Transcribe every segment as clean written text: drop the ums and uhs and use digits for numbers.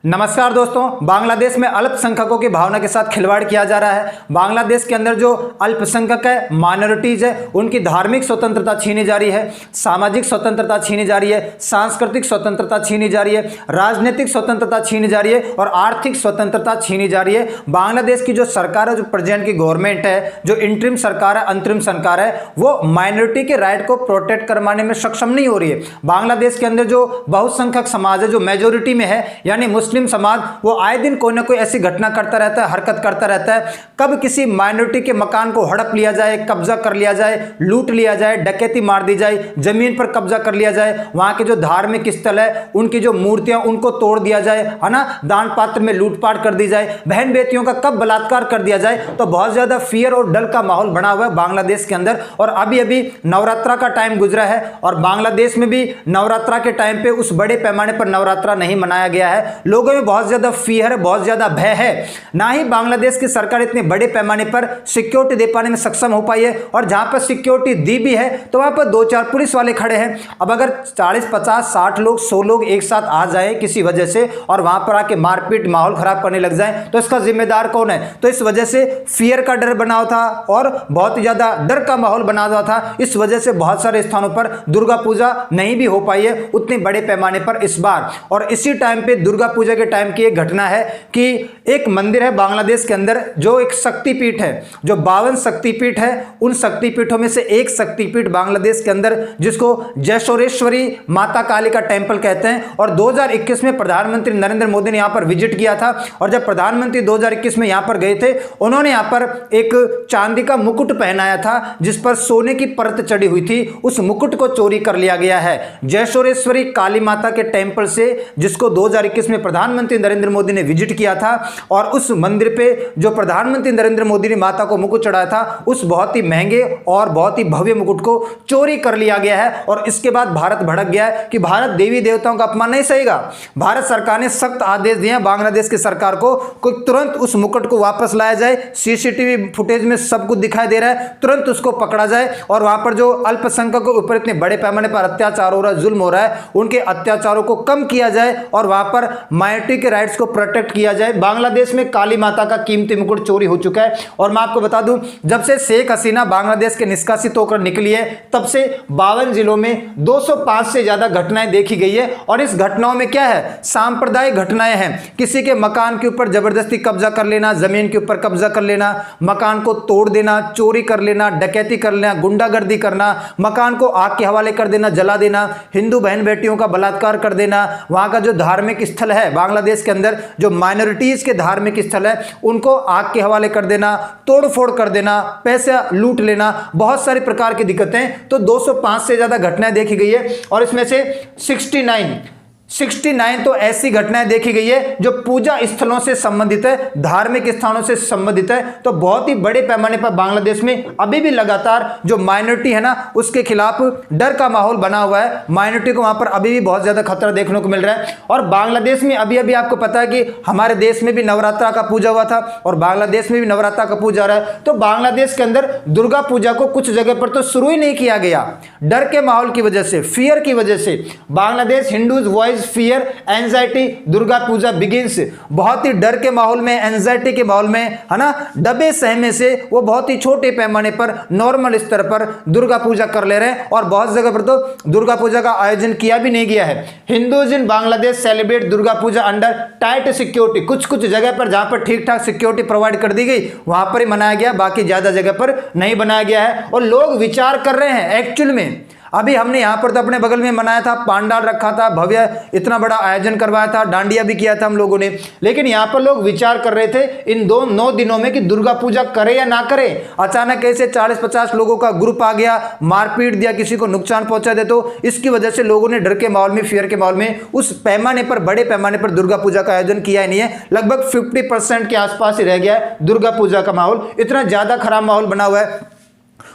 नमस्कार दोस्तों, बांग्लादेश में अल्पसंख्यकों की भावना के साथ खिलवाड़ किया जा रहा है। बांग्लादेश के अंदर जो अल्पसंख्यक है, माइनॉरिटीज है, उनकी धार्मिक स्वतंत्रता छीनी जा रही है, सामाजिक स्वतंत्रता छीनी जा रही है, सांस्कृतिक स्वतंत्रता छीनी जा रही है, राजनीतिक स्वतंत्रता छीनी जा रही है और आर्थिक स्वतंत्रता छीनी जा रही है। बांग्लादेश की जो सरकार है, जो प्रेजेंट की गवर्नमेंट है, जो इंटरिम सरकार है, अंतरिम सरकार है, वो माइनॉरिटी के राइट को प्रोटेक्ट करवाने में सक्षम नहीं हो रही है। बांग्लादेश के अंदर जो बहुसंख्यक समाज है, जो मेजोरिटी में है, यानी मुस्लिम समाज, वो आए दिन कोई ना कोई ऐसी घटना करता रहता है, हरकत करता रहता है। कब किसी माइनॉरिटी के मकान को हड़प लिया जाए, कब्जा कर लिया जाए, लूट लिया जाए, डकैती मार दी जाए, जमीन पर कब्जा कर लिया जाए, वहां के जो धार्मिक स्थल है, उनकी जो मूर्तियां, उनको तोड़ दिया जाए, है ना, दान पात्र में लूटपाट कर दी जाए, बहन बेटियों का कब बलात्कार कर दिया जाए, तो बहुत ज्यादा फियर और डर का माहौल बना हुआ है बांग्लादेश के अंदर। और अभी अभी नवरात्रा का टाइम गुजरा है और बांग्लादेश में भी नवरात्रा के टाइम पे उस बड़े पैमाने पर नवरात्रा नहीं मनाया गया है। लोगों में बहुत ज्यादा फियर है, बहुत ज्यादा भय है। ना ही बांग्लादेश की सरकार इतने बड़े पैमाने पर सिक्योरिटी दे पाने में सक्षम हो पाई है, और जहां पर सिक्योरिटी दी भी है तो वहां पर 2-4 पुलिस वाले खड़े हैं। अब अगर 40, 50, 60 लोग, 100 लोग एक साथ आ जाए किसी वजह से और वहां पर आके मारपीट, माहौल खराब करने लग जाए, तो इसका जिम्मेदार कौन है? तो इस वजह से फियर का डर बना हुआ था और बहुत ही ज्यादा डर का माहौल बना हुआ था। इस वजह से बहुत सारे स्थानों पर दुर्गा पूजा नहीं भी हो पाई है उतने बड़े पैमाने पर इस बार। और इसी टाइम पे दुर्गा पूजा के टाइम की एक घटना है कि एक मंदिर है बांग्लादेश के अंदर, जो एक शक्तिपीठ है, जो 52 शक्तिपीठ है, उन शक्तिपीठों में से एक शक्तिपीठ बांग्लादेश के अंदर, जिसको जयशोरेश्वरी माता काली का टेंपल कहते हैं। और 2021 में प्रधानमंत्री नरेंद्र मोदी ने यहां पर विजिट किया था, और जब प्रधानमंत्री 2021 में यहां पर गए थे, उन्होंने यहां पर एक चांदी का मुकुट पहनाया था जिस पर सोने की परत चढ़ी हुई थी। उस मुकुट को चोरी कर लिया गया है जयशोरेश्वरी काली माता के टेंपल से, जिसको 2021 में प्रधानमंत्री नरेंद्र मोदी ने विजिट किया था। और उस मंदिर पे जो प्रधानमंत्री नरेंद्र मोदी ने माता को मुकुट चढ़ाया था, उस बहुत ही महंगे और बहुत ही भव्य मुकुट को चोरी कर लिया गया है। और इसके बाद भारत भड़क गया है कि भारत देवी देवताओं का अपमान नहीं सहेगा। भारत सरकार ने सख्त आदेश दिए हैं बांग्लादेश की सरकार को कि तुरंत उस मुकुट को वापस लाया जाए। सीसीटीवी फुटेज में सब कुछ दिखाई दे रहा है, तुरंत उसको पकड़ा जाए। और वहां पर जो अल्पसंख्यकों के ऊपर इतने बड़े पैमाने पर अत्याचार हो रहा है, जुल्म हो रहा है, उनके अत्याचारों को कम किया जाए और वहां पर माइनॉरिटी के राइट्स को प्रोटेक्ट किया जाए। बांग्लादेश में काली माता का कीमती मुकुट चोरी हो चुका है। और मैं आपको बता दूं, जब से शेख हसीना बांग्लादेश के निष्कासित होकर निकली है, तब से 52 जिलों में 205 से ज्यादा घटनाएं देखी गई है। और इस घटनाओं में क्या है? सांप्रदायिक घटनाएं हैं। किसी के मकान के ऊपर जबरदस्ती कब्जा कर लेना, जमीन के ऊपर कब्जा कर लेना, मकान को तोड़ देना, चोरी कर लेना, डकैती कर लेना, गुंडागर्दी करना, मकान को आग के हवाले कर देना, जला देना, हिंदू बहन बेटियों का बलात्कार कर देना, वहां का जो धार्मिक स्थल है बांग्लादेश के अंदर, जो माइनॉरिटीज के धार्मिक स्थल है, उनको आग के हवाले कर देना, तोड़ फोड़ कर देना, पैसे लूट लेना, बहुत सारी प्रकार की दिक्कतें। तो 205 से ज्यादा घटनाएं देखी गई है। और इसमें से 69 तो ऐसी घटनाएं देखी गई है जो पूजा स्थलों से संबंधित है, धार्मिक स्थानों से संबंधित है। तो बहुत ही बड़े पैमाने पर बांग्लादेश में अभी भी लगातार जो माइनॉरिटी है ना, उसके खिलाफ डर का माहौल बना हुआ है। माइनॉरिटी को वहां पर अभी भी बहुत ज्यादा खतरा देखने को मिल रहा है। और बांग्लादेश में अभी अभी आपको पता है कि हमारे देश में भी नवरात्रा का पूजा हुआ था और बांग्लादेश में भी नवरात्रा का पूजा रहा है। तो बांग्लादेश के अंदर दुर्गा पूजा को कुछ जगह पर तो शुरू ही नहीं किया गया, डर के माहौल की वजह से, फियर की वजह से। Bangladesh Hindus voice fear anxiety Durga Puja begins, बहुत ही डर के माहौल में, एंजाइटी के माहौल में, है ना, दबे सहमे से वो बहुत ही छोटे पैमाने पर, नॉर्मल स्तर पर दुर्गा पूजा कर ले रहे हैं। और बहुत जगह पर तो दुर्गा पूजा का आयोजन किया भी नहीं गया है। हिंदूज इन Bangladesh celebrate Durga Puja under tight security. कुछ कुछ जगह पर जहां पर ठीक ठाक सिक्योरिटी प्रोवाइड कर दी गई, वहां पर ही मनाया गया, बाकी ज्यादा जगह पर नहीं बनाया गया है। और लोग विचार कर रहे हैं एक्चुअल में, अभी हमने यहाँ पर तो अपने बगल में मनाया था, पांडाल रखा था, भव्य इतना बड़ा आयोजन करवाया था, डांडिया भी किया था हम लोगों ने। लेकिन यहाँ पर लोग विचार कर रहे थे इन 9 दिनों में कि दुर्गा पूजा करे या ना करे। अचानक ऐसे 40-50 लोगों का ग्रुप आ गया, मारपीट दिया, किसी को नुकसान पहुंचा दे, तो इसकी वजह से लोगों ने डर के माहौल में, फियर के माहौल में उस पैमाने पर, बड़े पैमाने पर दुर्गा पूजा का आयोजन किया ही नहीं है। लगभग 50% के आसपास ही रह गया है दुर्गा पूजा का माहौल। इतना ज्यादा खराब माहौल बना हुआ है।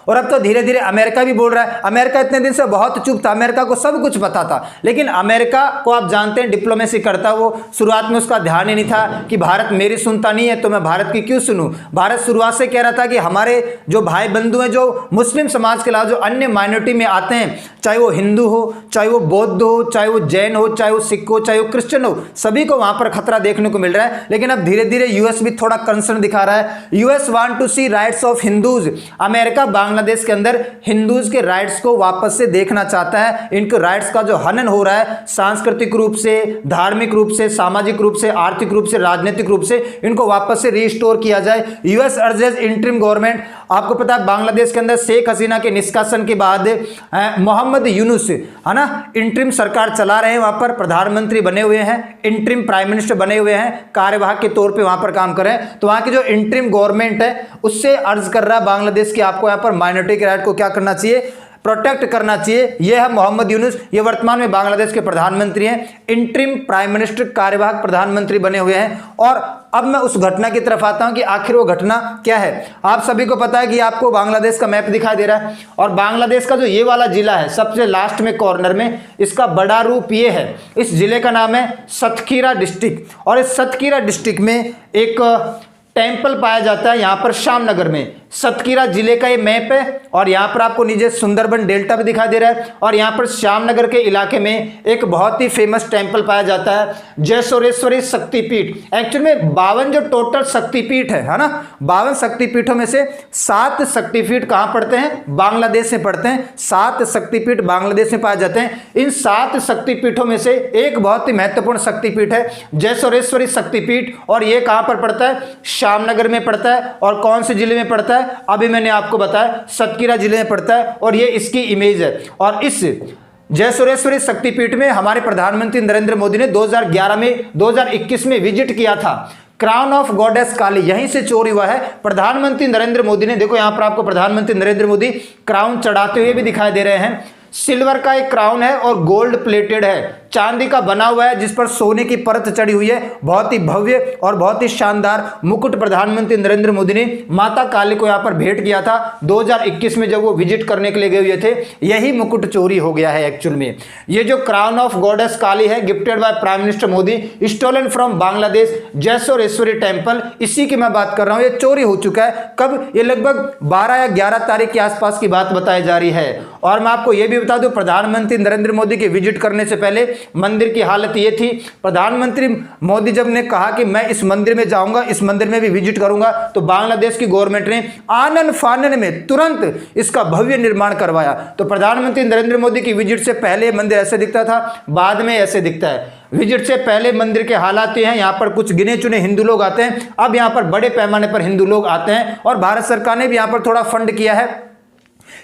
और अब तो धीरे धीरे अमेरिका भी बोल रहा है। अमेरिका इतने दिन से बहुत चुप था, अमेरिका को सब कुछ पता था, लेकिन अमेरिका को आप जानते हैं डिप्लोमेसी करता, वो शुरुआत में उसका ध्यान ही नहीं था कि भारत मेरी सुनता नहीं है तो मैं भारत की क्यों सुनूं। भारत शुरुआत से कह रहा था कि हमारे जो भाई बंधु हैं, जो मुस्लिम समाज के अलावा जो अन्य माइनॉरिटी में आते हैं, चाहे वो हिंदू हो, चाहे वो बौद्ध हो, चाहे वो जैन हो, चाहे वो सिख हो, चाहे वो क्रिश्चियन हो, सभी को वहां पर खतरा देखने को मिल रहा है। लेकिन अब धीरे धीरे यूएस भी थोड़ा कंसर्न दिखा रहा है। US want to see rights of Hindus. America Bangladesh के अंदर हिंदूज के राइट्स को वापस से देखना चाहता है। इनके राइट्स का जो हनन हो रहा है सांस्कृतिक रूप से, धार्मिक रूप से, सामाजिक रूप से, आर्थिक रूप से, राजनीतिक रूप से, इनको वापस से रिस्टोर किया जाए। US urges interim government. आपको पता है बांग्लादेश के अंदर शेख हसीना के निष्कासन के बाद मोहम्मद यूनुस है ना, इंटरिम सरकार चला रहे हैं, वहां पर प्रधानमंत्री बने हुए हैं, इंटरिम प्राइम मिनिस्टर बने हुए हैं, कार्यवाहक के तौर पे वहां पर काम कर रहे हैं। तो वहां की जो इंटरिम गवर्नमेंट है उससे अर्ज कर रहा है बांग्लादेश की आपको यहां पर माइनॉरिटी के राइट को क्या करना चाहिए, प्रोटेक्ट करना चाहिए। यह है मोहम्मद यूनुस, ये वर्तमान में बांग्लादेश के प्रधानमंत्री हैं, इंटरिम प्राइम मिनिस्टर, कार्यवाहक प्रधानमंत्री बने हुए हैं। और अब मैं उस घटना की तरफ आता हूं कि आखिर वो घटना क्या है। आप सभी को पता है कि आपको बांग्लादेश का मैप दिखाई दे रहा है, और बांग्लादेश का जो ये वाला जिला है सबसे लास्ट में कॉर्नर में, इसका बड़ा रूप ये है। इस जिले का नाम है सतखीरा डिस्ट्रिक्ट, और इस सतखीरा डिस्ट्रिक्ट में एक टेंपल पाया जाता है यहाँ पर श्यामनगर में। सतखीरा जिले का ये मैप है, और यहाँ पर आपको नीचे सुंदरबन डेल्टा भी दिखाई दे रहा है, और यहाँ पर श्यामनगर के इलाके में एक बहुत ही फेमस टेंपल पाया जाता है, जयसोरेश्वरी शक्तिपीठ। एक्चुअली में 52 जो टोटल शक्तिपीठ है ना, 52 शक्तिपीठों में से 7 शक्तिपीठ कहाँ पड़ते हैं, बांग्लादेश में पड़ते हैं। 7 शक्तिपीठ बांग्लादेश में पाए जाते हैं। इन 7 शक्तिपीठों में से एक बहुत ही महत्वपूर्ण शक्तिपीठ है जयसोरेश्वरी शक्तिपीठ, और ये कहाँ पर पड़ता है, श्यामनगर में पड़ता है। और कौन से जिले में पड़ता है, अभी मैंने आपको बताया सतखीरा जिले में पड़ता है, और ये इसकी इमेज है। और इस जयसोरेश्वरी शक्तिपीठ में हमारे प्रधानमंत्री नरेंद्र मोदी ने 2021 में विजिट किया था। क्राउन ऑफ गॉडेस काली यहीं से चोरी हुआ है। प्रधानमंत्री नरेंद्र मोदी ने, देखो यहां पर आपको प्रधानमंत्री नरेंद्र मोदी क्राउन चढ़ाते हुए भी दिखाई दे रहे हैं। सिल्वर का एक क्राउन है और गोल्ड प्लेटेड है, चांदी का बना हुआ है जिस पर सोने की परत चढ़ी हुई है। बहुत ही भव्य और बहुत ही शानदार मुकुट प्रधानमंत्री नरेंद्र मोदी ने माता काली को यहां पर भेंट किया था 2021 में, जब वो विजिट करने के लिए गए हुए थे। यही मुकुट चोरी हो गया है एक्चुअल में। ये जो क्राउन ऑफ गॉडेस काली है, gifted by prime minister Modi, stolen from Bangladesh Jeshoreshwari temple, इसी की मैं बात कर रहा हूं। ये चोरी हो चुका है कब, ये लगभग 12 या 11 तारीख के आसपास की बात बताई जा रही है। और मैं आपको यह भी बता दूं, प्रधानमंत्री नरेंद्र मोदी के विजिट करने से पहले मंदिर की हालत ये थी। प्रधानमंत्री मोदी जब ने कहा कि मैं इस मंदिर में जाऊंगा, इस मंदिर में भी विजिट करूंगा, तो बांग्लादेश की गवर्नमेंट ने आनन फानन में तुरंत इसका भव्य निर्माण करवाया। तो प्रधानमंत्री नरेंद्र मोदी की विजिट से पहले मंदिर ऐसे दिखता था, बाद में ऐसे दिखता है। विजिट से पहले मंदिर के हालात ये हैं, यहाँ पर कुछ गिने चुने हिंदू लोग आते हैं, अब यहाँ पर बड़े पैमाने पर हिंदू लोग आते हैं। और भारत सरकार ने भी यहाँ पर थोड़ा फंड किया है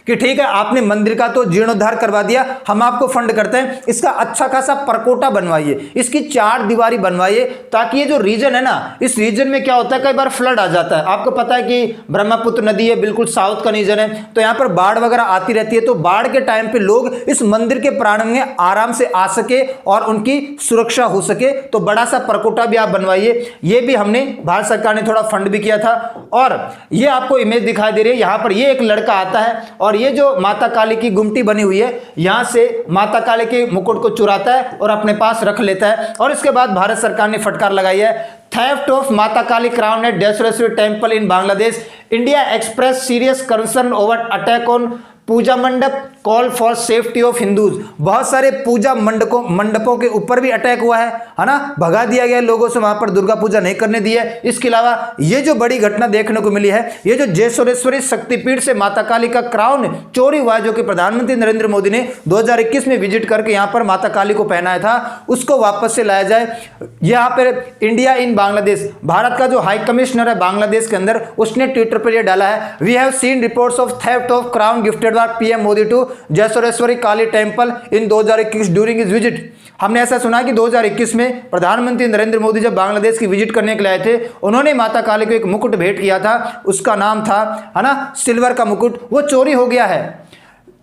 कि ठीक है आपने मंदिर का तो जीर्णोद्धार करवा दिया, हम आपको फंड करते हैं, इसका अच्छा खासा परकोटा बनवाइए, इसकी 4 दीवारी बनवाइए, ताकि ये जो रीजन है ना, इस रीजन में क्या होता है, कई बार फ्लड आ जाता है। आपको पता है कि ब्रह्मपुत्र नदी है, बिल्कुल साउथ का रीजन है, तो यहाँ पर बाढ़ वगैरह आती रहती है। तो बाढ़ के टाइम पे लोग इस मंदिर के प्रांगण में आराम से आ सके और उनकी सुरक्षा हो सके, तो बड़ा सा परकोटा भी आप बनवाइए। ये भी हमने भारत सरकार ने थोड़ा फंड भी किया था। और ये आपको इमेज दिखाई दे रही है, यहाँ पर ये एक लड़का आता है और ये जो माता काली की गुमटी बनी हुई है, यहां से माता काली के मुकुट को चुराता है और अपने पास रख लेता है। और इसके बाद भारत सरकार ने फटकार लगाई है, theft of Mata Kali crown at Jeshoreshwari temple in Bangladesh, India express serious concern over attack on puja mandap, call for safety of Hindus. बहुत सारे पूजा मंडपों के ऊपर भी अटैक हुआ है ना, भगा दिया गया लोगों से, वहां पर दुर्गा पूजा नहीं करने दी है। इसके अलावा ये जो बड़ी घटना देखने को मिली है, ये जो जयसोरेश्वरी शक्तिपीठ से माता काली का क्राउन चोरी हुआ है, जो कि प्रधानमंत्री नरेंद्र मोदी ने 2021 में विजिट करके यहां पर माता काली को पहनाया था, उसको वापस से लाया जाए। यहां पर इंडिया इन बांग्लादेश, भारत का जो हाई कमिश्नर है बांग्लादेश के अंदर, उसने ट्विटर पर यह डाला है, we have seen reports of theft of crown gifted by PM Modi to Jeshoreshwari Kali temple in 2021 during his visit. हमने ऐसा सुना कि 2021 में प्रधानमंत्री नरेंद्र मोदी जब बांग्लादेश की विजिट करने के लिए आए थे, उन्होंने माता काली को एक मुकुट भेंट किया था, उसका नाम था, है ना, सिल्वर का मुकुट, वो चोरी हो गया है।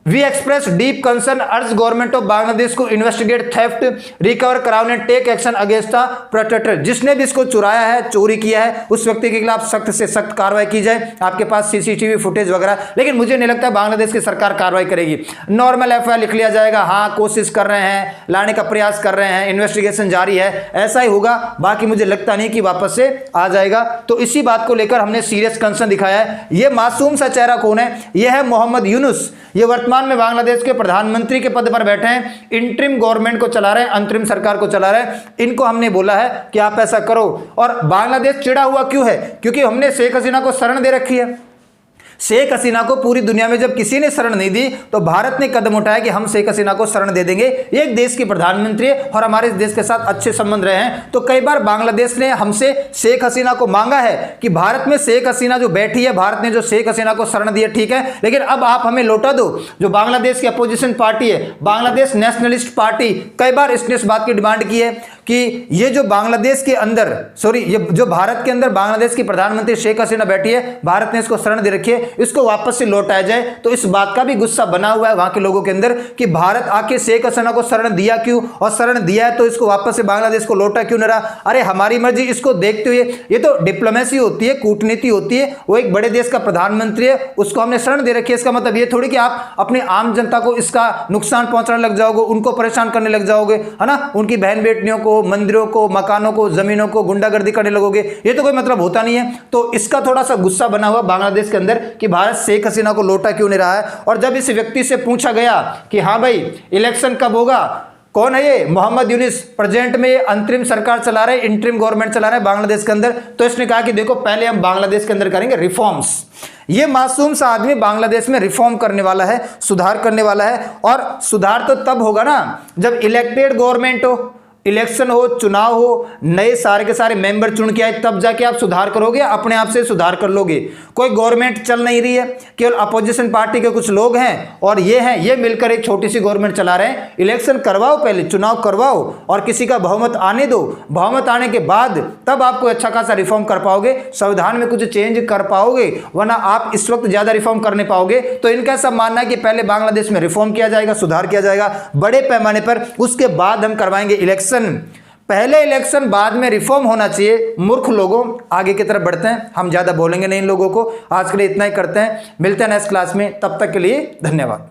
We express deep concern, urge government of Bangladesh को investigate theft, recover crown, take action against the perpetrator. जिसने भी इसको चुराया है, चोरी किया है, उस व्यक्ति के खिलाफ सख्त से सख्त कार्रवाई की जाए। आपके पास सीसीटीवी फुटेज वगैरह, लेकिन मुझे नहीं लगता बांग्लादेश की सरकार कार्रवाई करेगी। नॉर्मल एफआईआर लिख लिया जाएगा, हाँ कोशिश कर रहे हैं, लाने का प्रयास कर रहे हैं, इन्वेस्टिगेशन जारी है, ऐसा ही होगा। बाकी मुझे लगता नहीं कि वापस से आ जाएगा। तो इसी बात को लेकर हमने सीरियस कंसर्न दिखाया है। यह मासूम सा चेहरा कौन है? यह है मोहम्मद यूनुस। ये वर्तमान में बांग्लादेश के प्रधानमंत्री के पद पर बैठे हैं, इंटरिम गवर्नमेंट को चला रहे हैं, अंतरिम सरकार को चला रहे हैं। इनको हमने बोला है कि आप ऐसा करो। और बांग्लादेश चिढ़ा हुआ क्यों है? क्योंकि हमने शेख हसीना को शरण दे रखी है। शेख हसीना को पूरी दुनिया में जब किसी ने शरण नहीं दी तो भारत ने कदम उठाया कि हम शेख हसीना को शरण दे देंगे। एक देश की प्रधानमंत्री है और हमारे इस देश के साथ अच्छे संबंध रहे हैं। तो कई बार बांग्लादेश ने हमसे शेख हसीना को मांगा है कि भारत में शेख हसीना जो बैठी है, भारत ने जो शेख हसीना को शरण दी है, ठीक है, लेकिन अब आप हमें लौटा दो। जो बांग्लादेश की अपोजिशन पार्टी है, बांग्लादेश नेशनलिस्ट पार्टी, कई बार इसने इस बात की डिमांड की है कि ये जो बांग्लादेश के अंदर, ये जो भारत के अंदर बांग्लादेश की प्रधानमंत्री शेख हसीना बैठी है, भारत ने इसको शरण दे रखी है, इसको वापस से लौटाया जाए। तो इस बात का भी गुस्सा बना हुआ है वहां के लोगों के अंदर कि भारत आके शेख हसीना को शरण दिया क्यों, और शरण दिया है तो इसको वापस से बांग्लादेश को लौटा क्यों नहीं रहा? अरे हमारी मर्जी, इसको देखते हुए, ये तो डिप्लोमेसी होती है, कूटनीति होती है। वो एक बड़े देश का प्रधानमंत्री है, उसको हमने शरण दे रखी है। इसका मतलब ये थोड़ी कि आप अपनी आम जनता को इसका नुकसान पहुंचाने लग जाओगे, उनको परेशान करने लग जाओगे, है ना, उनकी बहन बेटियों को, मंदिरों को, मकानों को, जमीनों को गुंडागर्दी करने लगोगे। ये तो कोई मतलब होता नहीं है। तो इसका थोड़ा सा गुस्सा बना हुआ बांग्लादेश के अंदर कि भारत शेख हसीना को लौटा क्यों नहीं रहा है। और जब इस व्यक्ति से पूछा गया कि हाँ भाई इलेक्शन कब होगा, कौन है ये? मोहम्मद यूनुस। प्रेजेंट में ये अंतरिम सरकार चला रहे, इंटरिम गवर्नमेंट चला रहे बांग्लादेश के अंदर। तो इसने कहा कि देखो पहले हम बांग्लादेश के अंदर करेंगे रिफॉर्म्स। ये मासूम सा आदमी बांग्लादेश में रिफॉर्म करने वाला है, सुधार करने वाला है। और सुधार तो तब होगा ना जब इलेक्टेड गवर्नमेंट हो, इलेक्शन हो, चुनाव हो, नए सारे के सारे मेंबर चुन के आए, तब जाके आप सुधार करोगे, अपने आप से सुधार कर लोगे। कोई गवर्नमेंट चल नहीं रही है, केवल अपोजिशन पार्टी के कुछ लोग हैं और ये हैं, ये मिलकर एक छोटी सी गवर्नमेंट चला रहे हैं। इलेक्शन करवाओ, पहले चुनाव करवाओ और किसी का बहुमत आने दो। बहुमत आने के बाद तब आपको अच्छा खासा रिफॉर्म कर पाओगे, संविधान में कुछ चेंज कर पाओगे, वरना आप इस वक्त ज्यादा रिफॉर्म करने पाओगे। तो इनका ऐसा मानना है कि पहले बांग्लादेश में रिफॉर्म किया जाएगा, सुधार किया जाएगा बड़े पैमाने पर, उसके बाद हम करवाएंगे इलेक्शन। पहले इलेक्शन बाद में रिफॉर्म होना चाहिए। मूर्ख लोगों, आगे की तरफ बढ़ते हैं, हम ज्यादा बोलेंगे नहीं इन लोगों को। आज के लिए इतना ही करते हैं, मिलते हैं नेक्स्ट क्लास में, तब तक के लिए धन्यवाद।